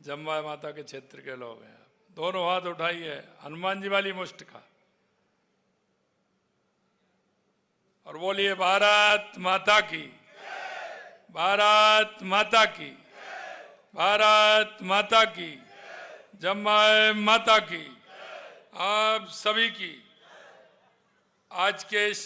जम्मा माता के क्षेत्र के लोग हैं, दोनों हाथ उठाइए, हनुमान जी वाली मुष्ट का, और बोलिए भारत माता की, भारत माता की, भारत माता की, जम्मा माता की। आप सभी की आज के इस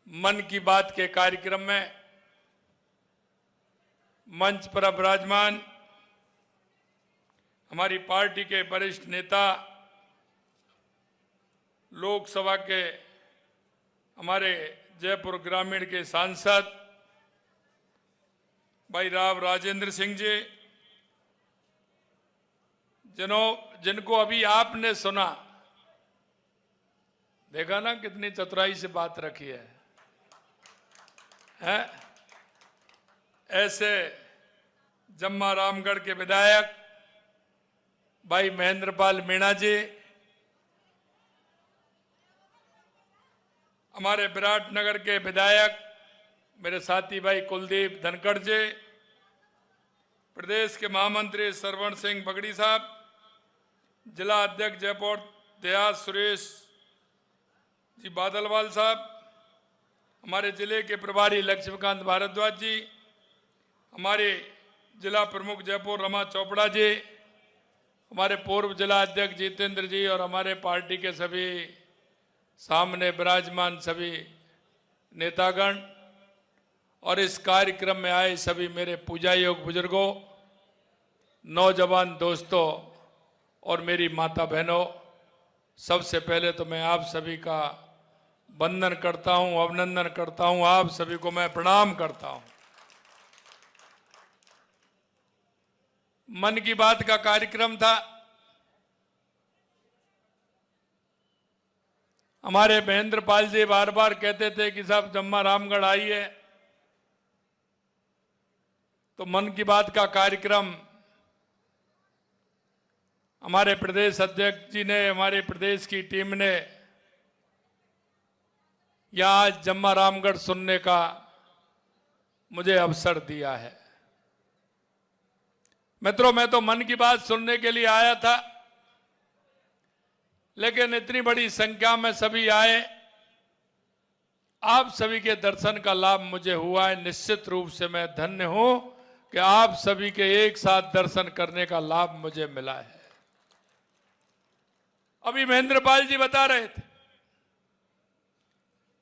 मन की बात के कार्यक्रम में मंच पर विराजमान हमारी पार्टी के वरिष्ठ नेता, लोकसभा के हमारे जयपुर ग्रामीण के सांसद भाई राव राजेंद्र सिंह जी, जिनको अभी आपने सुना, देखा ना कितनी चतुराई से बात रखी है? ऐसे जम्मा रामगढ़ के विधायक भाई महेंद्रपाल मीणा जी, हमारे विराटनगर के विधायक मेरे साथी भाई कुलदीप धनखड़ जी, प्रदेश के महामंत्री सरवण सिंह बगड़ी साहब, जिला अध्यक्ष जयपुर देहात सुरेश जी बादलवाल साहब, हमारे जिले के प्रभारी लक्ष्मीकांत भारद्वाज जी, हमारे जिला प्रमुख जयपुर रमा चोपड़ा जी, हमारे पूर्व जिला अध्यक्ष जितेंद्र जी, और हमारे पार्टी के सभी सामने विराजमान सभी नेतागण, और इस कार्यक्रम में आए सभी मेरे पूजा योग बुजुर्गों, नौजवान दोस्तों और मेरी माता बहनों, सबसे पहले तो मैं आप सभी का वंदन करता हूं, अभिनंदन करता हूं, आप सभी को मैं प्रणाम करता हूं। मन की बात का कार्यक्रम था। हमारे महेंद्रपाल जी बार बार कहते थे कि साहब जम्मा रामगढ़ आइए, तो मन की बात का कार्यक्रम हमारे प्रदेश अध्यक्ष जी ने, हमारे प्रदेश की टीम ने यहाँ आज जम्मा रामगढ़ सुनने का मुझे अवसर दिया है। मित्रों, मैं तो मन की बात सुनने के लिए आया था, लेकिन इतनी बड़ी संख्या में सभी आए, आप सभी के दर्शन का लाभ मुझे हुआ है। निश्चित रूप से मैं धन्य हूं कि आप सभी के एक साथ दर्शन करने का लाभ मुझे मिला है। अभी महेंद्रपाल जी बता रहे थे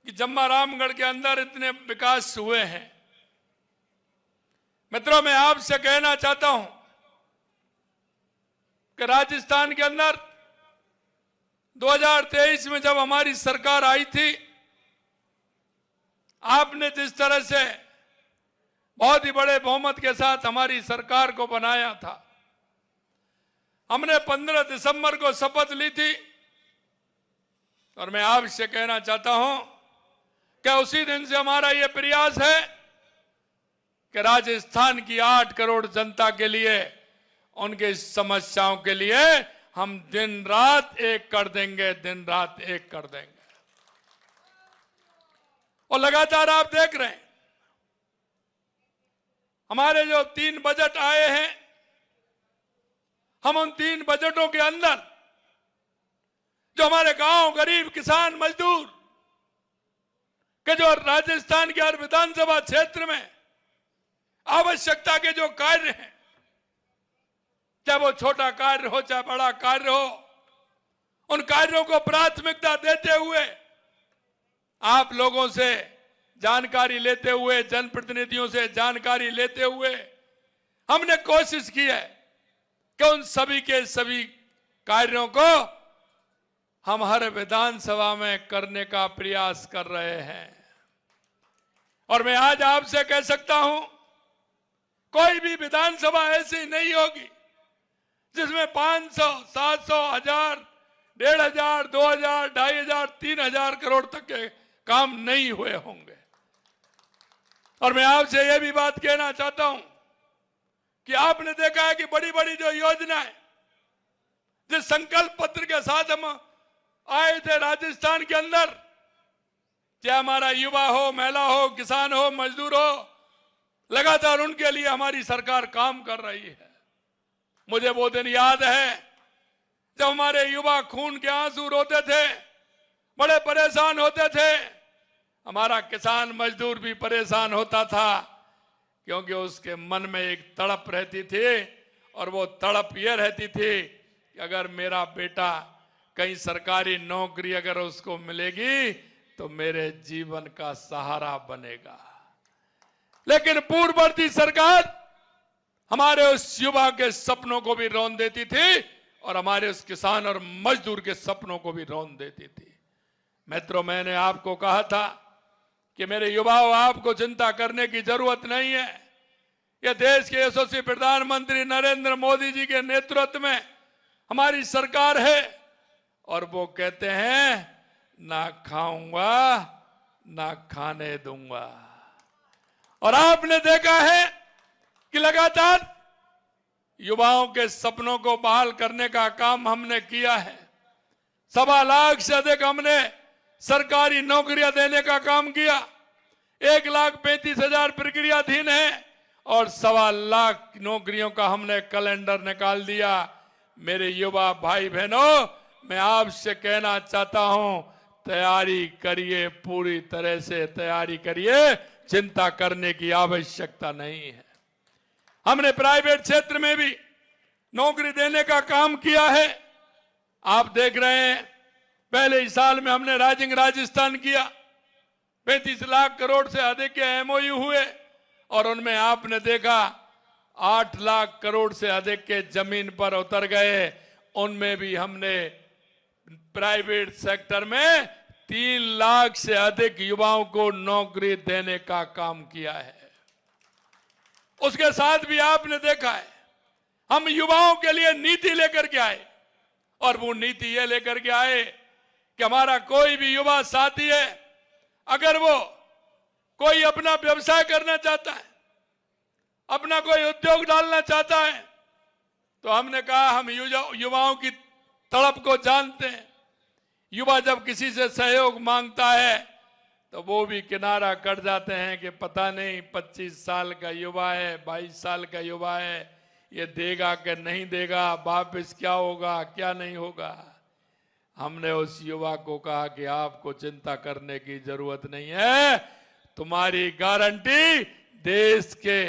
कि जम्मा रामगढ़ के अंदर इतने विकास हुए हैं। मित्रों, मैं आपसे कहना चाहता हूं कि राजस्थान के अंदर 2023 में जब हमारी सरकार आई थी, आपने जिस तरह से बहुत ही बड़े बहुमत के साथ हमारी सरकार को बनाया था, हमने 15 दिसंबर को शपथ ली थी, और मैं आपसे कहना चाहता हूं कि उसी दिन से हमारा यह प्रयास है कि राजस्थान की 8 करोड़ जनता के लिए, उनके समस्याओं के लिए हम दिन रात एक कर देंगे, दिन रात एक कर देंगे। और लगातार आप देख रहे हैं, हमारे जो 3 बजट आए हैं, हम उन 3 बजटों के अंदर जो हमारे गांव, गरीब, किसान, मजदूर के जो राजस्थान के हर विधानसभा क्षेत्र में आवश्यकता के जो कार्य हैं, चाहे वो छोटा कार्य हो चाहे बड़ा कार्य हो, उन कार्यों को प्राथमिकता देते हुए, आप लोगों से जानकारी लेते हुए, जनप्रतिनिधियों से जानकारी लेते हुए, हमने कोशिश की है कि उन सभी के सभी कार्यों को हम हर विधानसभा में करने का प्रयास कर रहे हैं। और मैं आज आपसे कह सकता हूं, कोई भी विधानसभा ऐसी नहीं होगी जिसमें 500, 700, 1000, 1500, 2000, 2500, 3000 करोड़ तक के काम नहीं हुए होंगे। और मैं आपसे यह भी बात कहना चाहता हूं कि आपने देखा है कि बड़ी बड़ी जो योजनाएं, जिस संकल्प पत्र के साथ हम आए थे राजस्थान के अंदर, चाहे हमारा युवा हो, महिला हो, किसान हो, मजदूर हो, लगातार उनके लिए हमारी सरकार काम कर रही है। मुझे वो दिन याद है जब हमारे युवा खून के आंसू रोते थे, बड़े परेशान होते थे। हमारा किसान मजदूर भी परेशान होता था, क्योंकि उसके मन में एक तड़प रहती थी, और वो तड़प ये रहती थी कि अगर मेरा बेटा कहीं सरकारी नौकरी अगर उसको मिलेगी तो मेरे जीवन का सहारा बनेगा। लेकिन पूर्ववर्ती सरकार हमारे उस युवा के सपनों को भी रौंद देती थी, और हमारे उस किसान और मजदूर के सपनों को भी रौंद देती थी। मित्रों, मैंने आपको कहा था कि मेरे युवाओं, आपको चिंता करने की जरूरत नहीं है। यह देश के यशस्वी प्रधानमंत्री नरेंद्र मोदी जी के नेतृत्व में हमारी सरकार है, और वो कहते हैं ना खाऊंगा ना खाने दूंगा। और आपने देखा है कि लगातार युवाओं के सपनों को बहाल करने का काम हमने किया है। 1.25 लाख से अधिक हमने सरकारी नौकरियां देने का काम किया। 1,35,000 प्रक्रियाधीन है, और 1.25 लाख नौकरियों का हमने कैलेंडर निकाल दिया। मेरे युवा भाई बहनों, मैं आपसे कहना चाहता हूं, तैयारी करिए, पूरी तरह से तैयारी करिए, चिंता करने की आवश्यकता नहीं है। हमने प्राइवेट क्षेत्र में भी नौकरी देने का काम किया है। आप देख रहे हैं, पहले ही साल में हमने राइजिंग राजस्थान किया। 35 लाख करोड़ से अधिक के एमओयू हुए, और उनमें आपने देखा 8 लाख करोड़ से अधिक के जमीन पर उतर गए। उनमें भी हमने प्राइवेट सेक्टर में 3 लाख से अधिक युवाओं को नौकरी देने का काम किया है। उसके साथ भी आपने देखा है, हम युवाओं के लिए नीति लेकर के आए, और वो नीति ये लेकर के आए कि हमारा कोई भी युवा साथी है, अगर वो कोई अपना व्यवसाय करना चाहता है, अपना कोई उद्योग डालना चाहता है, तो हमने कहा हम युवाओं की तड़प को जानते हैं। युवा जब किसी से सहयोग मांगता है तो वो भी किनारा कट जाते हैं कि पता नहीं 25 साल का युवा है, 22 साल का युवा है, ये देगा कि नहीं देगा, वापिस क्या होगा क्या नहीं होगा। हमने उस युवा को कहा कि आपको चिंता करने की जरूरत नहीं है, तुम्हारी गारंटी देश के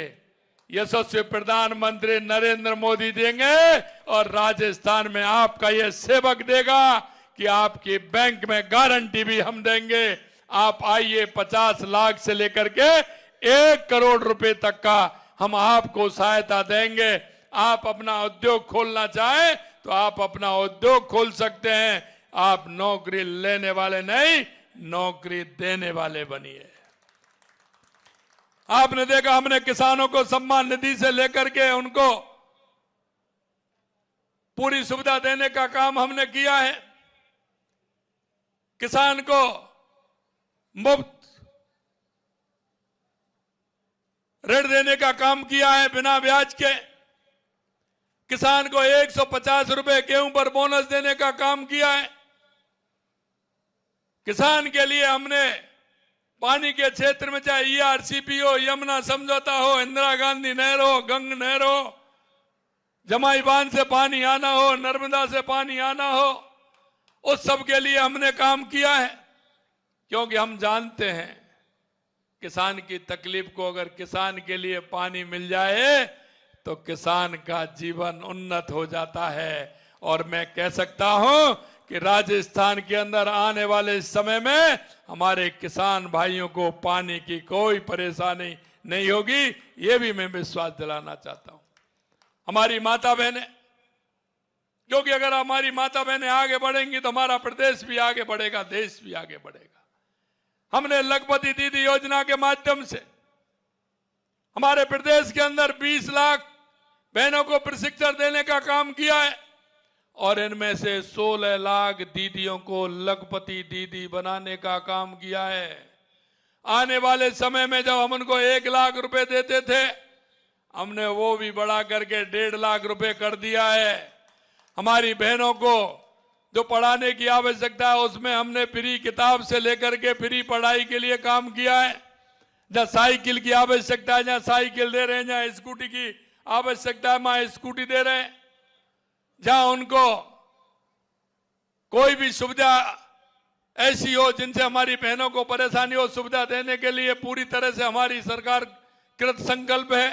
यशस्वी प्रधानमंत्री नरेंद्र मोदी देंगे, और राजस्थान में आपका ये सेवक देगा कि आपकी बैंक में गारंटी भी हम देंगे। आप आइए, 50 लाख से लेकर के 1 करोड़ रुपए तक का हम आपको सहायता देंगे। आप अपना उद्योग खोलना चाहें तो आप अपना उद्योग खोल सकते हैं। आप नौकरी लेने वाले नहीं, नौकरी देने वाले बनिए। आपने देखा, हमने किसानों को सम्मान निधि से लेकर के उनको पूरी सुविधा देने का काम हमने किया है। किसान को मुफ्त ऋण देने का काम किया है बिना ब्याज के। किसान को 150 रुपए गेहूं पर बोनस देने का काम किया है। किसान के लिए हमने पानी के क्षेत्र में चाहे ईआरसीपी हो, यमुना समझौता हो, इंदिरा गांधी नहर हो, गंग नहर हो, जमाई बांध से पानी आना हो, नर्मदा से पानी आना हो, उस सब के लिए हमने काम किया है। क्योंकि हम जानते हैं किसान की तकलीफ को, अगर किसान के लिए पानी मिल जाए तो किसान का जीवन उन्नत हो जाता है। और मैं कह सकता हूं कि राजस्थान के अंदर आने वाले समय में हमारे किसान भाइयों को पानी की कोई परेशानी नहीं होगी, ये भी मैं विश्वास दिलाना चाहता हूं। हमारी माता बहनें, क्योंकि अगर हमारी माता बहनें आगे बढ़ेंगी तो हमारा प्रदेश भी आगे बढ़ेगा, देश भी आगे बढ़ेगा। हमने लखपति दीदी योजना के माध्यम से हमारे प्रदेश के अंदर 20 लाख बहनों को प्रशिक्षण देने का काम किया है, और इनमें से 16 लाख दीदियों को लखपति दीदी बनाने का काम किया है। आने वाले समय में जब हम उनको 1 लाख रुपए देते थे, हमने वो भी बढ़ा करके 1.5 लाख रुपए कर दिया है। हमारी बहनों को जो पढ़ाने की आवश्यकता है उसमें हमने फ्री किताब से लेकर के फ्री पढ़ाई के लिए काम किया है। जहां साइकिल की आवश्यकता है, जहां साइकिल दे रहे हैं, जहां स्कूटी की आवश्यकता है, वहां स्कूटी दे रहे हैं। जहां उनको कोई भी सुविधा ऐसी हो जिनसे हमारी बहनों को परेशानी हो, सुविधा देने के लिए पूरी तरह से हमारी सरकार कृत संकल्प है।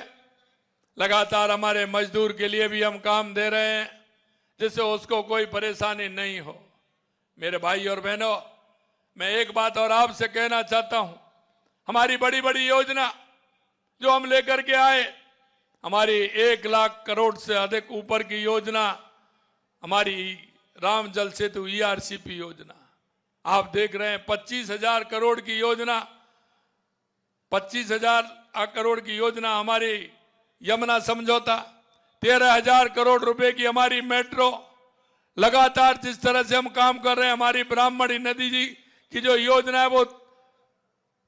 लगातार हमारे मजदूर के लिए भी हम काम दे रहे हैं जिससे उसको कोई परेशानी नहीं हो। मेरे भाई और बहनों, मैं एक बात और आपसे कहना चाहता हूं, हमारी बड़ी बड़ी योजना जो हम लेकर के आए, हमारी 1 लाख करोड़ से अधिक ऊपर की योजना, हमारी राम जल सेतु ERCP योजना आप देख रहे हैं, 25,000 करोड़ की योजना, 25,000 करोड़ की योजना हमारी यमुना समझौता, 13,000 करोड़ रुपए की हमारी मेट्रो। लगातार जिस तरह से हम काम कर रहे हैं, हमारी ब्राह्मणी नदी जी की जो योजना है वो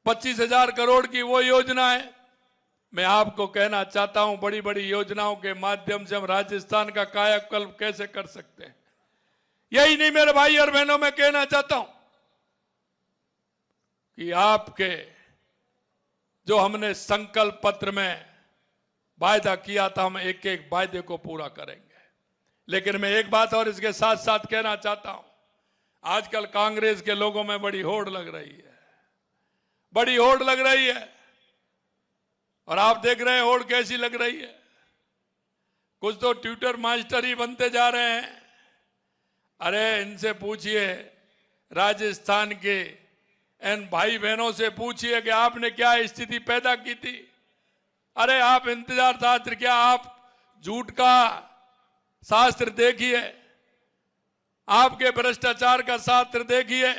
25,000 करोड़ की वो योजना है। मैं आपको कहना चाहता हूं, बड़ी बड़ी योजनाओं के माध्यम से हम राजस्थान का कायाकल्प कैसे कर सकते हैं। यही नहीं मेरे भाई और बहनों, मैं कहना चाहता हूं कि आपके जो हमने संकल्प पत्र में वायदा किया था, हम एक एक वायदे को पूरा करेंगे। लेकिन मैं एक बात और इसके साथ साथ कहना चाहता हूं, आजकल कांग्रेस के लोगों में बड़ी होड़ लग रही है, बड़ी होड़ लग रही है। और आप देख रहे हैं होड़ कैसी लग रही है। कुछ तो ट्विटर मास्टर ही बनते जा रहे हैं। अरे इनसे पूछिए, राजस्थान के इन भाई बहनों से पूछिए कि आपने क्या स्थिति पैदा की थी। अरे आप इंतजार शास्त्र क्या, आप झूठ का शास्त्र देखिए, आपके भ्रष्टाचार का शास्त्र देखिए।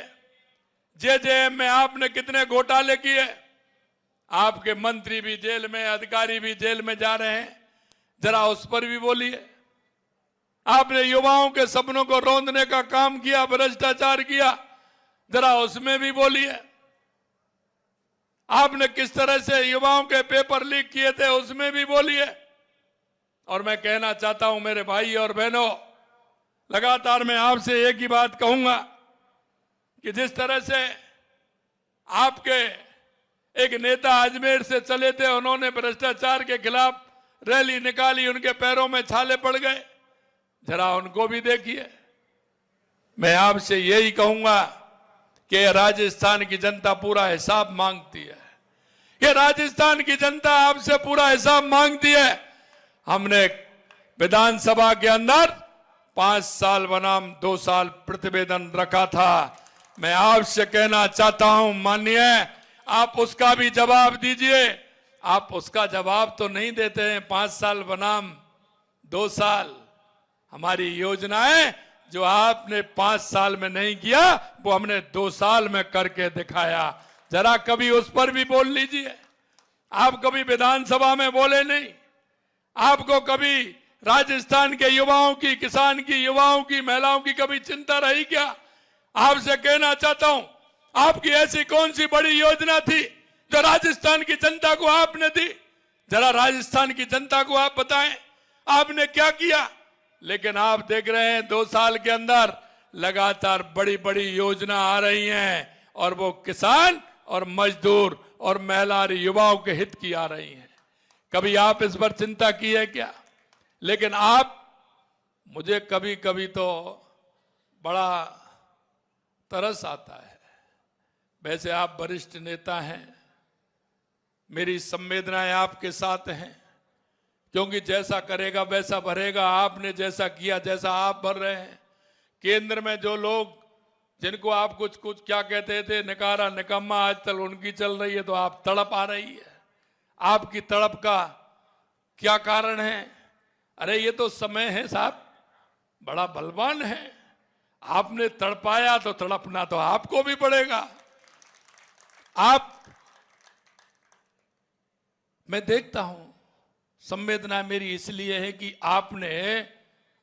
JJM में आपने कितने घोटाले किए, आपके मंत्री भी जेल में, अधिकारी भी जेल में जा रहे हैं, जरा उस पर भी बोलिए। आपने युवाओं के सपनों को रौंदने का काम किया, भ्रष्टाचार किया, जरा उसमें भी बोलिए। आपने किस तरह से युवाओं के पेपर लीक किए थे, उसमें भी बोलिए। और मैं कहना चाहता हूं मेरे भाई और बहनों, लगातार मैं आपसे एक ही बात कहूंगा कि जिस तरह से आपके एक नेता अजमेर से चले थे, उन्होंने भ्रष्टाचार के खिलाफ रैली निकाली, उनके पैरों में छाले पड़ गए, जरा उनको भी देखिए। मैं आपसे यही कहूंगा कि राजस्थान की जनता पूरा हिसाब मांगती है। ये राजस्थान की जनता आपसे पूरा हिसाब मांगती है। हमने विधानसभा के अंदर 5 साल बनाम 2 साल प्रतिवेदन रखा था। मैं आपसे कहना चाहता हूं माननीय, आप उसका भी जवाब दीजिए। आप उसका जवाब तो नहीं देते हैं। 5 साल बनाम 2 साल हमारी योजनाएं जो आपने 5 साल में नहीं किया, वो हमने 2 साल में करके दिखाया। जरा कभी उस पर भी बोल लीजिए। आप कभी विधानसभा में बोले नहीं। आपको कभी राजस्थान के युवाओं की, किसान की, युवाओं की, महिलाओं की कभी चिंता रही क्या? आपसे कहना चाहता हूं, आपकी ऐसी कौन सी बड़ी योजना थी जो राजस्थान की जनता को आपने दी? जरा राजस्थान की जनता को आप बताएं, आपने क्या किया? लेकिन आप देख रहे हैं 2 साल के अंदर लगातार बड़ी बड़ी योजना आ रही हैं और वो किसान और मजदूर और महिला और युवाओं के हित की आ रही हैं। कभी आप इस पर चिंता की है क्या? लेकिन आप, मुझे कभी कभी तो बड़ा तरस आता है। वैसे आप वरिष्ठ नेता हैं, मेरी संवेदनाएं आपके साथ हैं, क्योंकि जैसा करेगा वैसा भरेगा। आपने जैसा किया, जैसा आप भर रहे हैं। केंद्र में जो लोग, जिनको आप कुछ क्या कहते थे, निकारा निकम्मा, आज तक उनकी चल रही है, तो आप तड़प आ रही है। आपकी तड़प का क्या कारण है? अरे ये तो समय है साहब, बड़ा बलवान है। आपने तड़पाया तो तड़पना तो आपको भी पड़ेगा। मैं देखता हूं, संवेदना मेरी इसलिए है कि आपने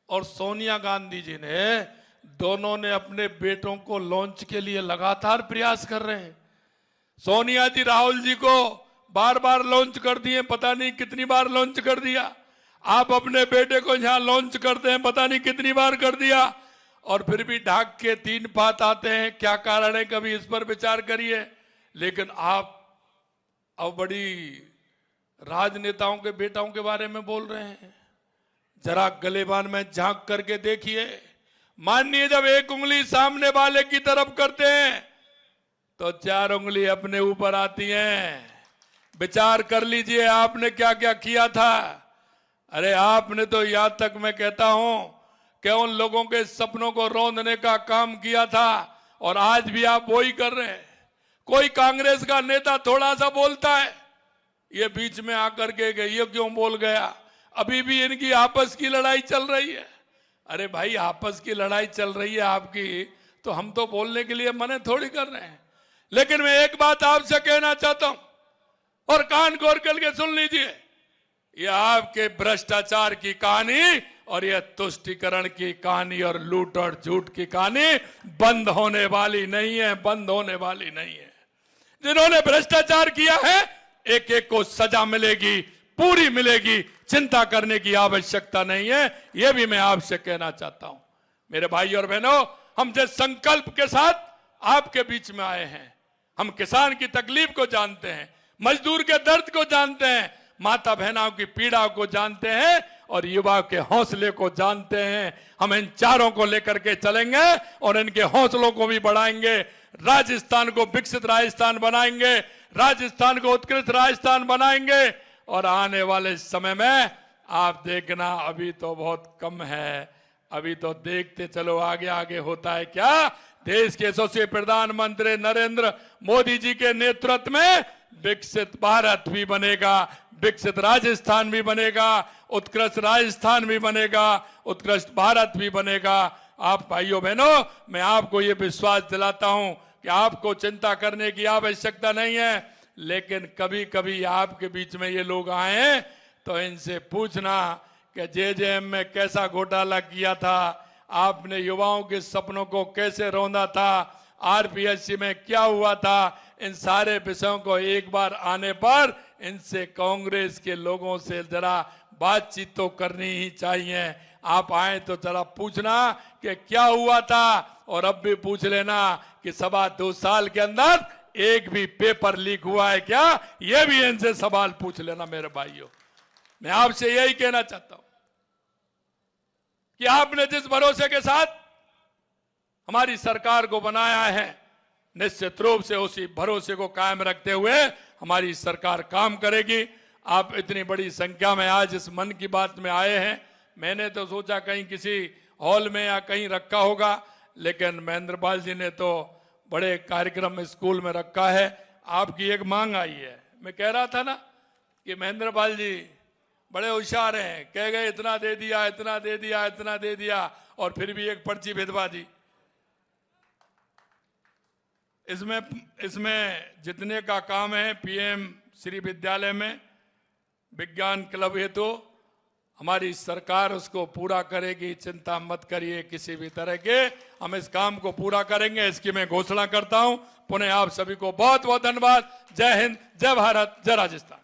और सोनिया गांधी जी ने, दोनों ने अपने बेटों को लॉन्च के लिए लगातार प्रयास कर रहे हैं। सोनिया जी राहुल जी को बार बार लॉन्च कर दिए, पता नहीं कितनी बार लॉन्च कर दिया। आप अपने बेटे को यहां लॉन्च करते हैं, पता नहीं कितनी बार कर दिया, और फिर भी ढाक के 3 बात आते हैं। क्या कारण है? कभी इस पर विचार करिए। लेकिन आप अब बड़ी राजनेताओं के बेटाओं के बारे में बोल रहे हैं। जरा गलेबान में झांक करके देखिए। मानिए जब एक उंगली सामने वाले की तरफ करते हैं तो 4 उंगली अपने ऊपर आती हैं। विचार कर लीजिए आपने क्या क्या किया था। अरे आपने तो यहां तक मैं कहता हूं कि उन लोगों के सपनों को रौंदने का काम किया था और आज भी आप वही कर रहे हैं। कोई कांग्रेस का नेता थोड़ा सा बोलता है, ये बीच में आकर के ये क्यों बोल गया, अभी भी इनकी आपस की लड़ाई चल रही है। अरे भाई आपस की लड़ाई चल रही है आपकी, तो हम तो बोलने के लिए मना थोड़ी कर रहे हैं। लेकिन मैं एक बात आपसे कहना चाहता हूं और कान खोल करके सुन लीजिए, ये आपके भ्रष्टाचार की कहानी और ये तुष्टीकरण की कहानी और लूट और झूठ की कहानी बंद होने वाली नहीं है, बंद होने वाली नहीं है। जिन्होंने भ्रष्टाचार किया है एक एक को सजा मिलेगी, पूरी मिलेगी, चिंता करने की आवश्यकता नहीं है। यह भी मैं आपसे कहना चाहता हूं। मेरे भाई और बहनों, हम जिस संकल्प के साथ आपके बीच में आए हैं, हम किसान की तकलीफ को जानते हैं, मजदूर के दर्द को जानते हैं, माता बहनों की पीड़ा को जानते हैं और युवा के हौसले को जानते हैं। हम इन चारों को लेकर के चलेंगे और इनके हौसलों को भी बढ़ाएंगे। राजस्थान को विकसित राजस्थान बनाएंगे, राजस्थान को उत्कृष्ट राजस्थान बनाएंगे। और आने वाले समय में आप देखना, अभी तो बहुत कम है, अभी तो देखते चलो आगे आगे होता है क्या। देश के यशस्वी प्रधानमंत्री नरेंद्र मोदी जी के नेतृत्व में विकसित भारत भी बनेगा, विकसित राजस्थान भी बनेगा, उत्कृष्ट राजस्थान भी बनेगा, उत्कृष्ट भारत भी बनेगा। आप भाइयों बहनों, मैं आपको ये विश्वास दिलाता हूं कि आपको चिंता करने की आवश्यकता नहीं है। लेकिन कभी कभी आपके बीच में ये लोग आए हैं तो इनसे पूछना कि जेजेएम में कैसा घोटाला किया था, आपने युवाओं के सपनों को कैसे रौंदा था, आरपीएससी में क्या हुआ था। इन सारे विषयों को एक बार आने पर इनसे कांग्रेस के लोगों से जरा बातचीत तो करनी ही चाहिए। आप आए तो जरा पूछना कि क्या हुआ था, और अब भी पूछ लेना कि 2.25 साल के अंदर एक भी पेपर लीक हुआ है क्या, यह भी इनसे सवाल पूछ लेना। मेरे भाइयों, मैं आपसे यही कहना चाहता हूं कि आपने जिस भरोसे के साथ हमारी सरकार को बनाया है, निश्चित रूप से उसी भरोसे को कायम रखते हुए हमारी सरकार काम करेगी। आप इतनी बड़ी संख्या में आज इस मन की बात में आए हैं। मैंने तो सोचा कहीं किसी हॉल में या कहीं रखा होगा, लेकिन महेंद्र पाल जी ने तो बड़े कार्यक्रम में स्कूल में रखा है। आपकी एक मांग आई है, मैं कह रहा था ना कि महेंद्र पाल जी बड़े होशियार हैं, कह गए इतना दे दिया, इतना दे दिया, इतना दे दिया, और फिर भी एक पर्ची भिजवा दी। इसमें जितने का काम है पीएम श्री विद्यालय में विज्ञान क्लब हेतु तो हमारी सरकार उसको पूरा करेगी, चिंता मत करिए किसी भी तरह के, हम इस काम को पूरा करेंगे, इसकी मैं घोषणा करता हूं। पुनः आप सभी को बहुत बहुत धन्यवाद। जय हिंद, जय भारत, जय राजस्थान।